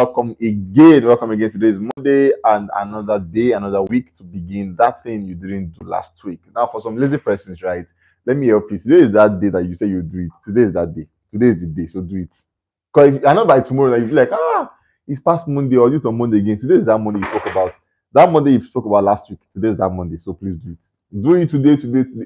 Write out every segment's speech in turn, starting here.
welcome again. Welcome again. Today is Monday and another day, another week to begin that thing you didn't do last week. Now, for some lazy persons, right? Let me help you. Today is that day that you say you do it. Today is that day. Today is the day, so do it. Because I know by tomorrow, like, you feel like, it's past Monday or it's on Monday again. Today is that Monday you spoke about. That Monday you spoke about last week. Today is that Monday, so please do it. Do it today.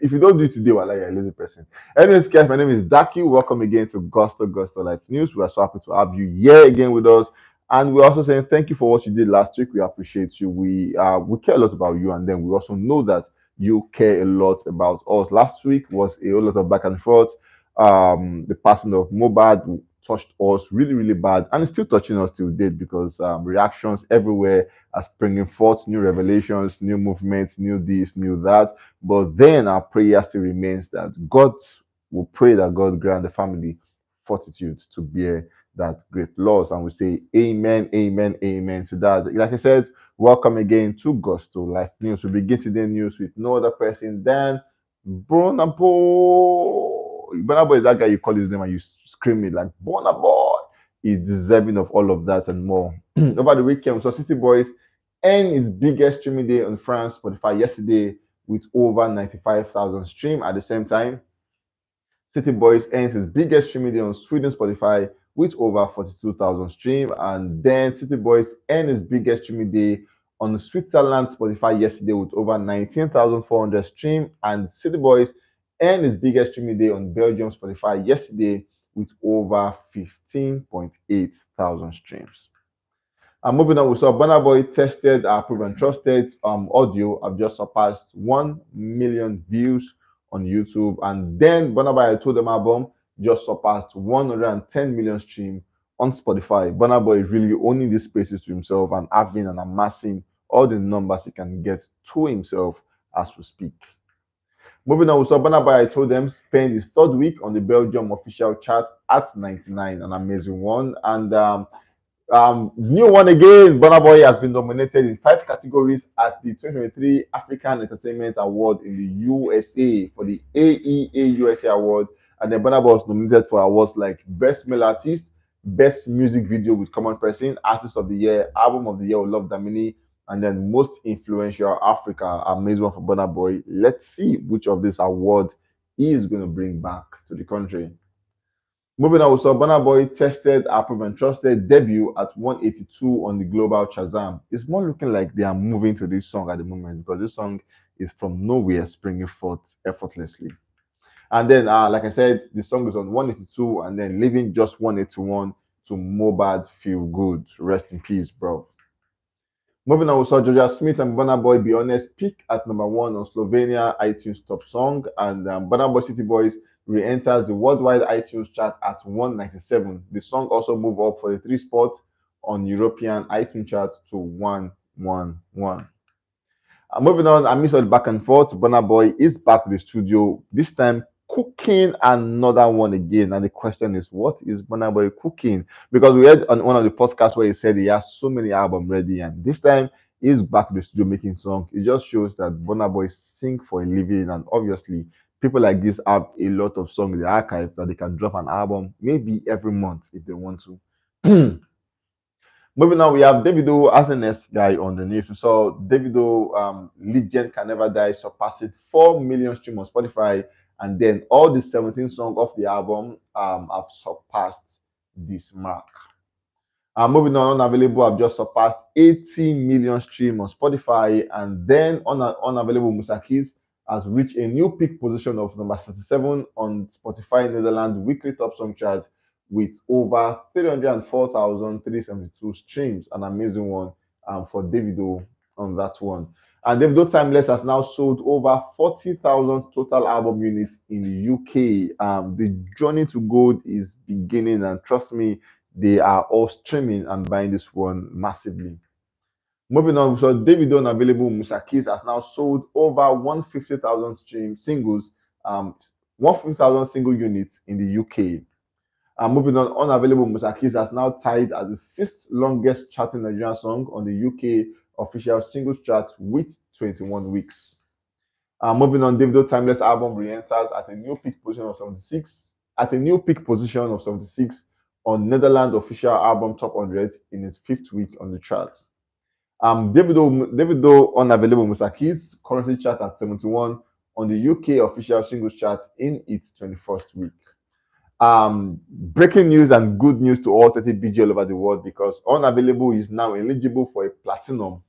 If you don't do it today, well, like, you're a lazy person. Anyways, guys, my name is Daki. Welcome again to Gusto Life News. We are so happy to have you here again with us. And we're also saying thank you for what you did last week. We appreciate you. We care a lot about you, and then we also know that you care a lot about us. Last week was a whole lot of back and forth. The passing of Mohbad touched us really, really bad, and it's still touching us till date because reactions everywhere are springing forth, new revelations, new movements, new this, new that. But then our prayer still remains that God will pray that God grant the family fortitude to bear that great loss. And we say amen, amen, amen to that. Like I said, welcome again to Gospel Life News. We begin today's news with no other person than Burna Boy. Burna Boy is that guy you call his name and you scream it like Burna Boy. He's deserving of all of that and more. Over the weekend, so City Boys end its biggest streaming day on France Spotify yesterday with over 95,000 streams. At the same time, City Boys ends its biggest streaming day on Sweden Spotify with over 42,000 streams. And then City Boys end its biggest streaming day on Switzerland Spotify yesterday with over 19,400 streams. And City Boys end its biggest streaming day on Belgium Spotify yesterday with over 15.8 thousand streams. And moving on, we saw Burna Boy tested, proven trusted audio have just surpassed 1 million views on YouTube. And then Burna Boy I Told Them album just surpassed 110 million streams on Spotify. Burna Boy is really owning these spaces to himself and having and amassing all the numbers he can get to himself as we speak. Moving on, we saw Burna Boy I Told Them spend his third week on the Belgium official chart at 99, an amazing one. And new one again, Burna Boy has been nominated in 5 categories at the 2023 African Entertainment Award in the USA for the AEA USA Award. And then Burna Boy was nominated for awards like Best Male Artist, Best Music Video with Common Person, Artist of the Year, Album of the Year with Love Damini, and then Most Influential Africa. Amazing one for Burna Boy. Let's see which of these awards he is going to bring back to the country. Moving on, we saw Burna Boy tested, approved, and trusted debut at 182 on the global Shazam. It's more looking like they are moving to this song at the moment because this song is from nowhere springing forth effortlessly. And then, like I said, the song is on 182 and then leaving just 181 to Mohbad Feel Good. Rest in peace, bro. Moving on, we saw Georgia Smith and Burna Boy Be Honest peak at #1 on Slovenia iTunes Top Song, and Burna Boy City Boys re-enters the worldwide iTunes chart at 197. The song also moved up for the 3 spots on European iTunes chart to 111. Moving on, amidst all the back and forth, Burna Boy is back to the studio, this time cooking another one again. And the question is, what is Burna Boy cooking? Because we heard on one of the podcasts where he said he has so many albums ready, and this time he's back to the studio making songs. It just shows that Burna Boy sing for a living, and obviously people like this have a lot of songs in the archive that they can drop an album maybe every month if they want to. Moving on, we have Davido as the next guy on the news. So Davido, Legend Can Never Die, surpassing 4 million streams on Spotify, and then all the 17 songs of the album have surpassed this mark. Moving on, Unavailable have just surpassed 80 million streams on Spotify, and then Unavailable Musakis has reached a new peak position of number 37 on Spotify Netherlands weekly top song chart with over 304,372 streams. An amazing one for Davido on that one. And Davido Timeless has now sold over 40,000 total album units in the UK. The journey to gold is beginning, and trust me, they are all streaming and buying this one massively. Moving on, so Davido Unavailable Musakis has now sold over 150,000 singles, 150,000 single units in the UK. Moving on, Unavailable Musakis has now tied as the 6th longest charting Nigerian song on the UK official singles chart with 21 weeks. Moving on, Davido Timeless album re-enters at a new peak position of 76. At a new peak position of 76 on Netherlands official album top 100 in its fifth week on the chart. Davido Unavailable Musakis currently chart at 71 on the UK official singles chart in its 21st week. Breaking news and good news to all 30 BG all over the world because Unavailable is now eligible for a platinum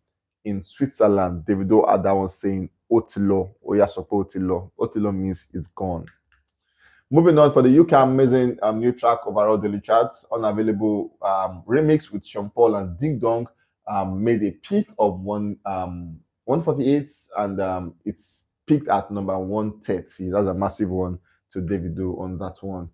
in Switzerland. Davido had that one saying Otilo, Oya Sopo Otilo. Otilo means it's gone. Moving on for the UK amazing new track overall daily charts, Unavailable remix with Sean Paul and Ding Dong made a peak of 148 and it's peaked at number 130. That's a massive one to Davido on that one.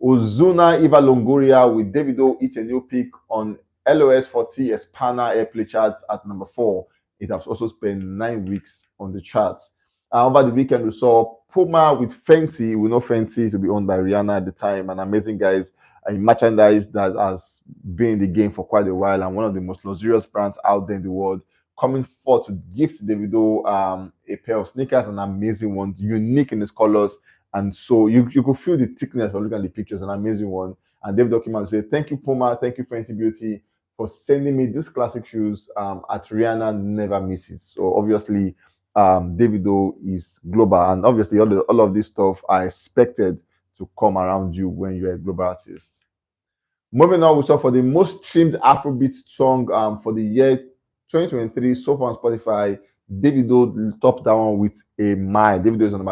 Ozuna Eva Longoria with Davido hit a new peak on LOS 40 Espana Airplay charts at number 4. It has also spent 9 weeks on the charts. Over the weekend, we saw Puma with Fenty. We know Fenty to be owned by Rihanna at the time, and amazing guys, a merchandise that has been in the game for quite a while and one of the most luxurious brands out there in the world. Coming forth to gift Davido a pair of sneakers, an amazing one, unique in its colors, and so you could feel the thickness of looking at the pictures, an amazing one. And Davido came out and said, "Thank you, Puma. Thank you, Fenty Beauty, for sending me these classic shoes at Rihanna never misses." So obviously Davido is global, and obviously all of this stuff are expected to come around you when you're a global artist. Moving on, we saw for the most streamed Afrobeat song for the year 2023 so far on Spotify, Davido topped that one with a mile. Davido is on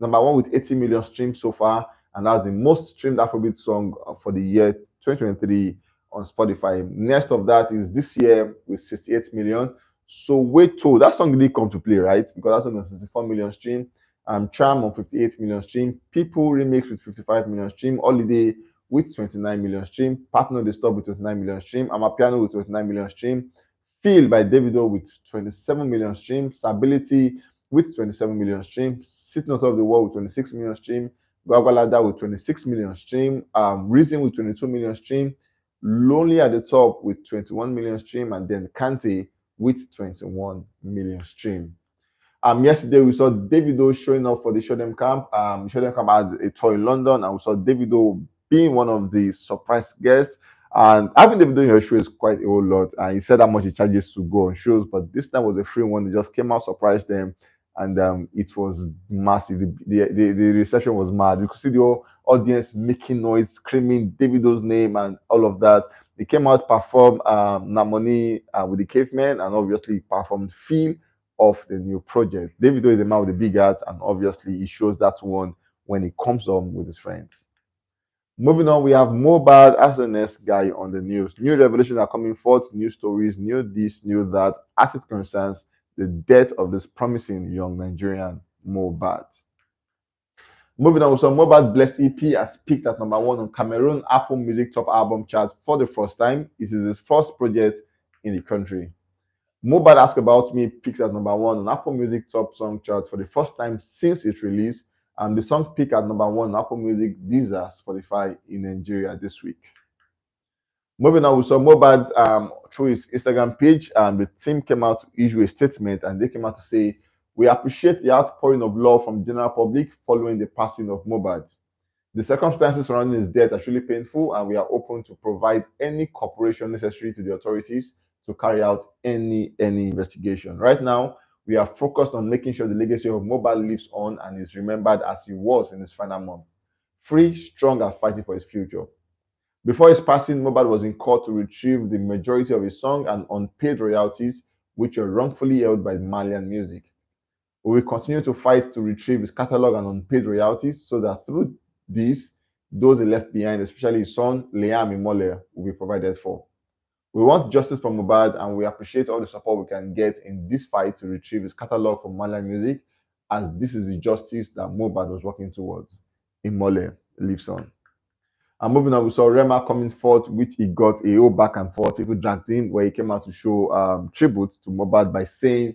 number one with 80 million streams so far, and that's the most streamed Afrobeat song for the year 2023 on Spotify. Next of that is this year with 68 million. So wait till that song didn't come to play, right? Because that song has 64 million stream. Charm on 58 million stream. People remix with 55 million stream. Holiday with 29 million stream. Partner the Stop with 29 million stream. Amapiano with 29 million stream. Feel by Davido with 27 million streams. Stability with 27 million streams. Sitting on top of the wall with 26 million stream. Gwagwalada with 26 million stream. Reason with 22 million stream. Lonely at the top with 21 million stream. And then Kante with 21 million stream. Yesterday we saw Davido showing up for the Show Them Camp. Show Them Camp had a tour in London, and we saw Davido being one of the surprise guests. And having Davido in your show is quite a whole lot. And he said how much he charges to go on shows, but this time was a free one. He just came out, surprised them, and it was massive. The reception was mad. You could see the whole audience making noise, screaming Davido's name, and all of that. He came out, performed Namoni with the Cavemen, and obviously performed Feel of the new project. Davido is a man with a big heart, and obviously he shows that one when he comes home with his friends. Moving on, we have Mohbad as the next guy on the news. New revelations are coming forth, new stories, new this, new that, as it concerns the death of this promising young Nigerian Mohbad. Moving on, so Mohbad Blessed EP has peaked at number 1 on Cameroon Apple Music Top Album chart for the first time. It is his first project in the country. Mohbad Ask About Me peaks at number 1 on Apple Music Top Song chart for the first time since its release, and the song peaked at number 1 on Apple Music, Deezer, Spotify in Nigeria this week. Moving on, we saw Mohbad through his Instagram page, and the team came out to issue a statement, and they came out to say, "We appreciate the outpouring of love from the general public following the passing of Mohbad. The circumstances surrounding his death are truly painful, and we are open to provide any cooperation necessary to the authorities to carry out any investigation. Right now, we are focused on making sure the legacy of Mohbad lives on and is remembered as he was in his final month, free, strong, and fighting for his future." Before his passing, Mohbad was in court to retrieve the majority of his song and unpaid royalties, which were wrongfully held by Malian Music. We will continue to fight to retrieve his catalog and unpaid royalties so that through this, those he left behind, especially his son, Liam Imole, will be provided for. We want justice for Mohbad, and we appreciate all the support we can get in this fight to retrieve his catalog from Malian Music, as this is the justice that Mohbad was working towards. Imole lives on. And moving on, we saw Rema coming forth, which he got a whole back and forth. People dragged him, where he came out to show tribute to Mohbad by saying,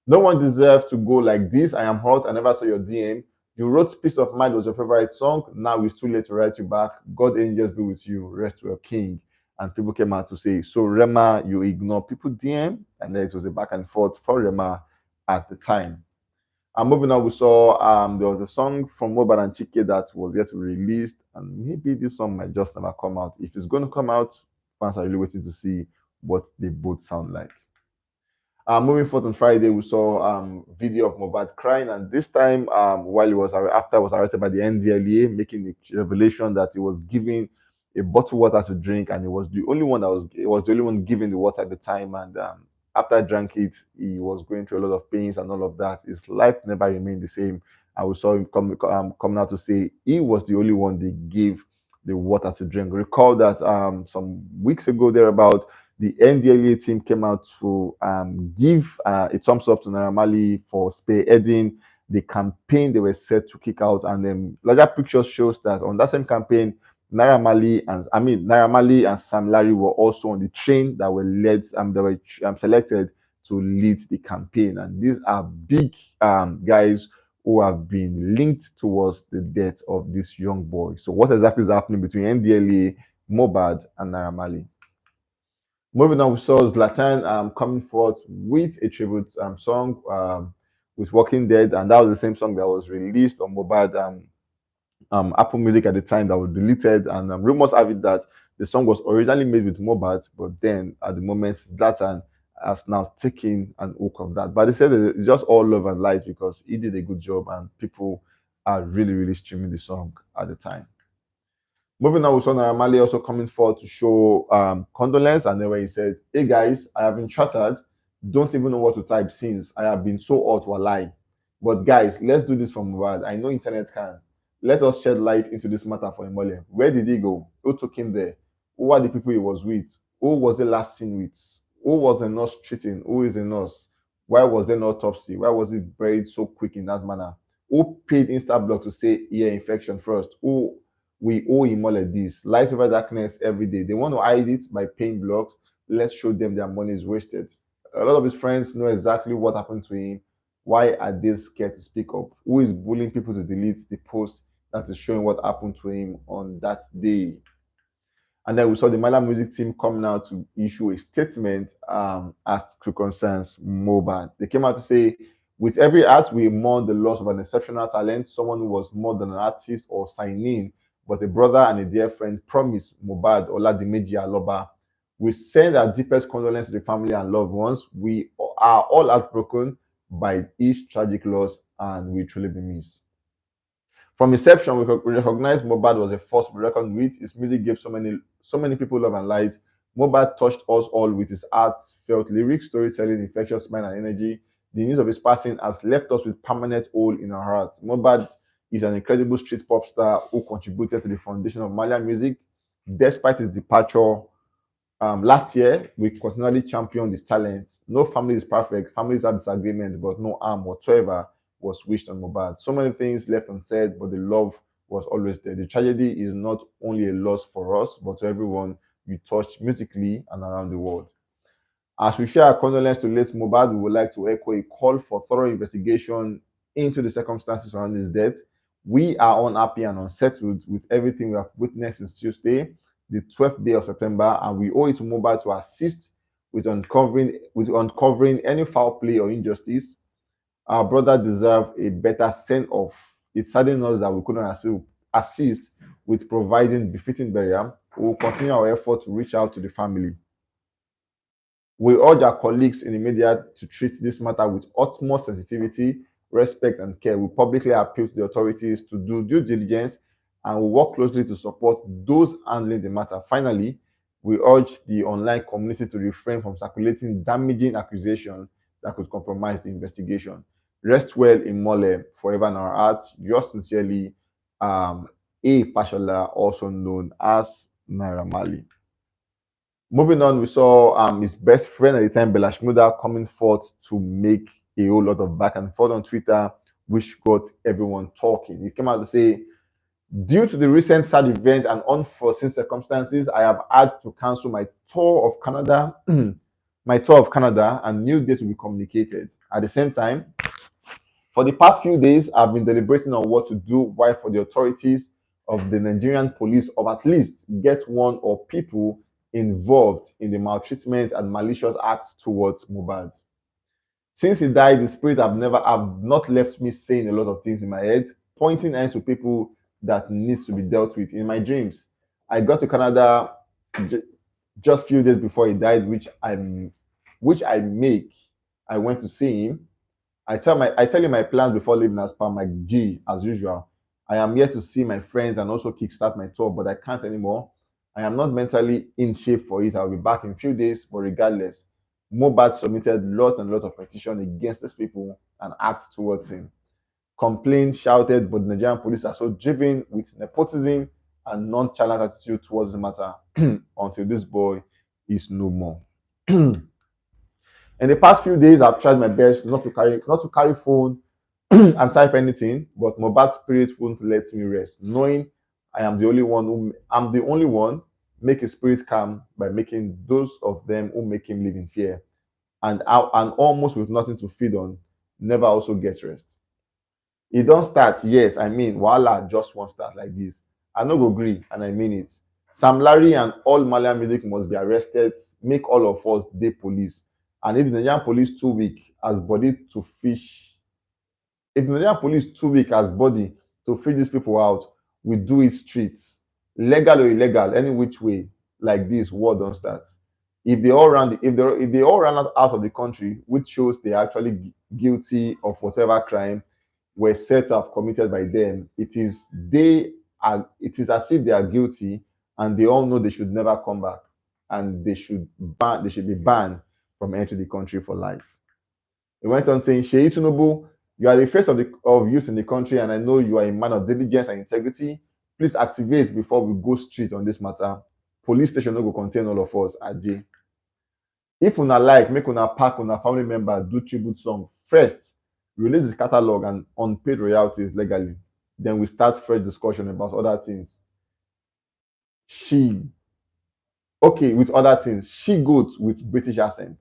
"No one deserves to go like this. I am hurt. I never saw your DM. You wrote Peace of Mind was your favorite song. Now it's too late to write you back. God angels be with you. Rest well, King." And people came out to say, "So Rema, you ignore people DM?" And then it was a back and forth for Rema at the time. And moving on, we saw there was a song from Mohbad and Chike that was yet to be released, and maybe this song might just never come out. If it's going to come out, fans are really waiting to see what they both sound like. Moving forth on Friday, we saw video of Mohbad crying, and this time, while he was after he was arrested by the NDLEA, making the revelation that he was giving a bottle of water to drink, and he was the only one that was the only one giving the water at the time, and after I drank it, he was going through a lot of pains and all of that. His life never remained the same. And we saw him coming out to say he was the only one they gave the water to drink. Recall that some weeks ago, thereabout, the NDLA team came out to give a thumbs up to Naira Marley for spearheading the campaign they were set to kick out. And then larger picture shows that on that same campaign, Naira Marley and Sam Larry were also on the train that were selected to lead the campaign. And these are big guys who have been linked towards the death of this young boy. So what exactly is happening between NDLA, Mohbad, and Naira Marley? Moving on, we saw Zlatan coming forth with a tribute song with Walking Dead, and that was the same song that was released on Mohbad Apple Music at the time that was deleted. And rumors have it that the song was originally made with Mohbad, but then at the moment, Zlatan has now taken an hook of that. But they said that it's just all love and light because he did a good job and people are really, really streaming the song at the time. Moving on, we saw Naira Marley also coming forward to show condolence, and then when he said, "Hey guys, I have been shattered. Don't even know what to type since I have been so hot to lie. But guys, let's do this from Mohbad. I know internet can. Let us shed light into this matter for Imole. Where did he go? Who took him there? Who are the people he was with? Who was he last seen with? Who was the nurse treating? Who is the nurse? Why was there no autopsy? Why was he buried so quick in that manner? Who paid Instablock to say ear infection first? Who we owe him all of this. Light over darkness every day. They want to hide it by paying blocks. Let's show them their money is wasted. A lot of his friends know exactly what happened to him. Why are they scared to speak up? Who is bullying people to delete the post that is showing what happened to him on that day? And then we saw the Mala Music team coming out to issue a statement as to concerns Mohbad. They came out to say, with every art, we mourn the loss of an exceptional talent, someone who was more than an artist or sign-in, but a brother and a dear friend. Promise Mohbad Oladimeji Aloba. We send our deepest condolences to the family and loved ones. We are all heartbroken by each tragic loss, and we truly be missed. From inception, we recognized Mohbad was a force to be reckoned with. His music gave so many people love and light. Mohbad touched us all with his heartfelt lyrics, storytelling, infectious smile, and energy. The news of his passing has left us with permanent hole in our hearts. Mohbad is an incredible street pop star who contributed to the foundation of Malian music. Despite his departure, last year, we continually championed his talents. No family is perfect. Families have disagreements, but no harm whatsoever was wished on Mohbad. So many things left unsaid, but the love was always there. The tragedy is not only a loss for us, but to everyone we touched musically and around the world. As we share our condolences to late Mohbad, we would like to echo a call for thorough investigation into the circumstances surrounding his death. We are unhappy and unsettled with everything we have witnessed since Tuesday, the 12th day of September, and we owe it to Mohbad to assist with uncovering any foul play or injustice. Our brother deserves a better send off. It saddens us that we couldn't assist with providing befitting burial. We will continue our effort to reach out to the family. We urge our colleagues in the media to treat this matter with utmost sensitivity, respect, and care. We publicly appeal to the authorities to do due diligence and we work closely to support those handling the matter. Finally, we urge the online community to refrain from circulating damaging accusations that could compromise the investigation. Rest well in Mole, forever in our hearts. Yours sincerely, A. Pashola, also known as Naira Marley. Moving on, we saw his best friend at the time, Bella Shmurda, coming forth to make a whole lot of back and forth on Twitter, which got everyone talking. He came out to say, due to the recent sad events and unforeseen circumstances, I have had to cancel my tour of Canada, and new dates will be communicated. At the same time, for the past few days, I've been deliberating on what to do, why for the authorities of the Nigerian police of at least get one or people involved in the maltreatment and malicious acts towards Mohbad. Since he died, the spirit have not left me saying a lot of things in my head, pointing eyes to people that needs to be dealt with in my dreams. I got to Canada j- just few days before he died, which I make. I went to see him. I tell you my plans before leaving as per my G as usual. I am here to see my friends and also kickstart my tour, but I can't anymore. I am not mentally in shape for it. I'll be back in a few days, but regardless, Mohbad submitted lots and lots of petition against these people and acts towards him. Complained, shouted, but the Nigerian police are so driven with nepotism and nonchalant attitude towards the matter until this boy is no more. In the past few days, I've tried my best not to carry phone and type anything, but my bad spirit won't let me rest, knowing I'm the only one make his spirit calm by making those of them who make him live in fear and almost with nothing to feed on, never also get rest. E don start, yes, I mean wahala just wan start like this. I no go gree and I mean it. Sam Larry and all Malian music must be arrested, make all of us dey police. And if the Nigerian police too weak as body to fish if the Nigerian police too weak as body to fish these people out, we do it street. Legal or illegal, any which way, like this, war don start. If they all run out of the country, which shows they are actually guilty of whatever crime were said to have committed by them, it is as if they are guilty and they all know they should never come back and they should be banned from entering the country for life. He went on saying, Sheyi Tinubu, you are the face of youth in the country, and I know you are a man of diligence and integrity. Please activate before we go straight on this matter. Police station no go contain all of us, Aje. If una like, make una pack una family member do tribute song first, release the catalog and unpaid royalties legally. Then we start fresh discussion about other things. She okay with other things. She goes with British accent.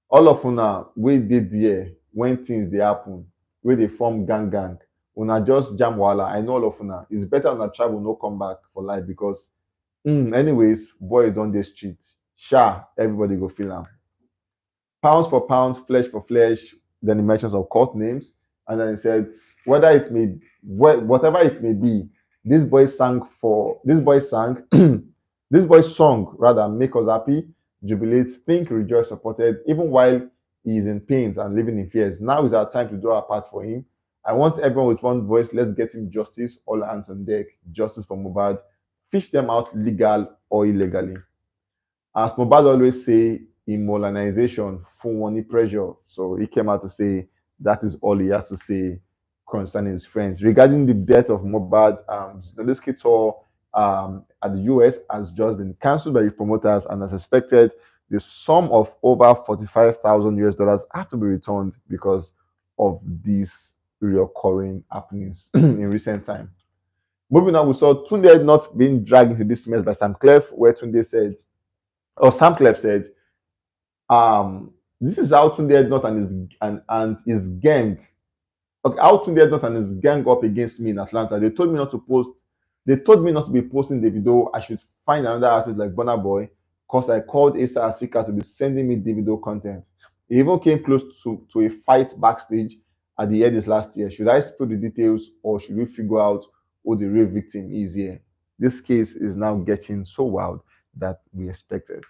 All of una wey dey there when things dey happen, wey dey form gang gang, una just jam wahala. I know all of una. It's better una travel no come back for life because anyways, boy don dey street. Sha, everybody go feel am. Pounds for pounds, flesh for flesh. Then he mentions of court names, and then he said, whatever it may be, this boy sang, this boy's song rather make us happy, jubilate, think, rejoice, supported, even while he is in pains and living in fears. Now is our time to do our part for him. I want everyone with one voice. Let's get him justice. All hands on deck. Justice for Mohbad. Fish them out legal or illegally. As Mohbad always say, immolanization, full money pressure. So he came out to say that is all he has to say concerning his friends. Regarding the death of Mohbad, Zelensky tour at the US has just been cancelled by the promoters, and as expected, the sum of over 45,000 US dollars had to be returned because of these reoccurring happenings in recent time. Moving on, we saw Tunde not being dragged into this mess by Sam Clef, where Tunde said, or Sam Clef said, this is how Tunde not and his gang. Okay, how Tunde not and his gang up against me in Atlanta. They told me not to post. They told me not to be posting Davido. I should find another artist like Burna Boy, cause I called Asa Asika to be sending me Davido content. He even came close to a fight backstage at the end of last year. Should I spill the details or should we figure out who the real victim is here? This case is now getting so wild that we expected.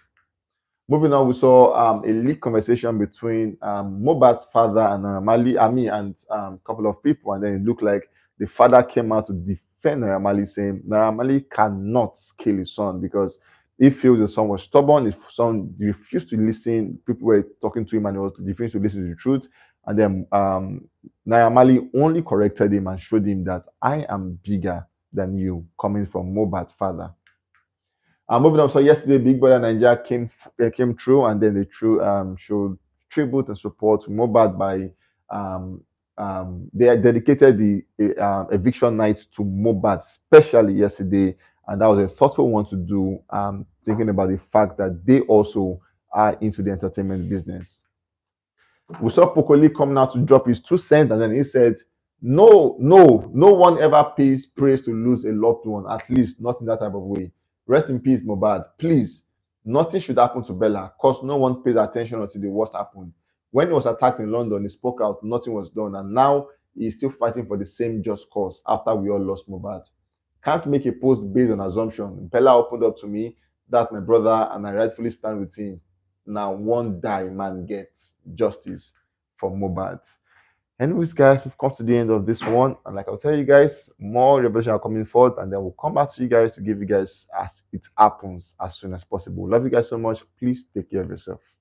Moving on, we saw a leaked conversation between Mohbad's father and Naramali, Ami, and a couple of people, and then it looked like the father came out to defend Naramali, saying Naramali cannot kill his son because he feels the son was stubborn. His son refused to listen. People were talking to him, and he was refused to listen to the truth. And then Naramali only corrected him and showed him that I am bigger than you, coming from Mohbad's father. Moving on, so yesterday, Big Brother Nigeria came through, and then they showed tribute and support to Mohbad by they dedicated the eviction night to Mohbad, especially yesterday, and that was a thoughtful one to do, thinking about the fact that they also are into the entertainment business. We saw Pokoli come out to drop his 2 cents, and then he said, "No, no, no one ever pays praise to lose a loved one, at least not in that type of way. Rest in peace, Mohbad. Please, nothing should happen to Bella, cause no one pays attention until the worst happened. When he was attacked in London, he spoke out, nothing was done, and now he's still fighting for the same just cause after we all lost Mohbad. Can't make a post based on assumption. Bella opened up to me, that's my brother, and I rightfully stand with him. Now, one die man gets justice for Mohbad. Anyways, guys, we've come to the end of this one, and like I'll tell you guys, more revelation are coming forth, and then we'll come back to you guys to give you guys as it happens as soon as possible. Love you guys so much. Please take care of yourself.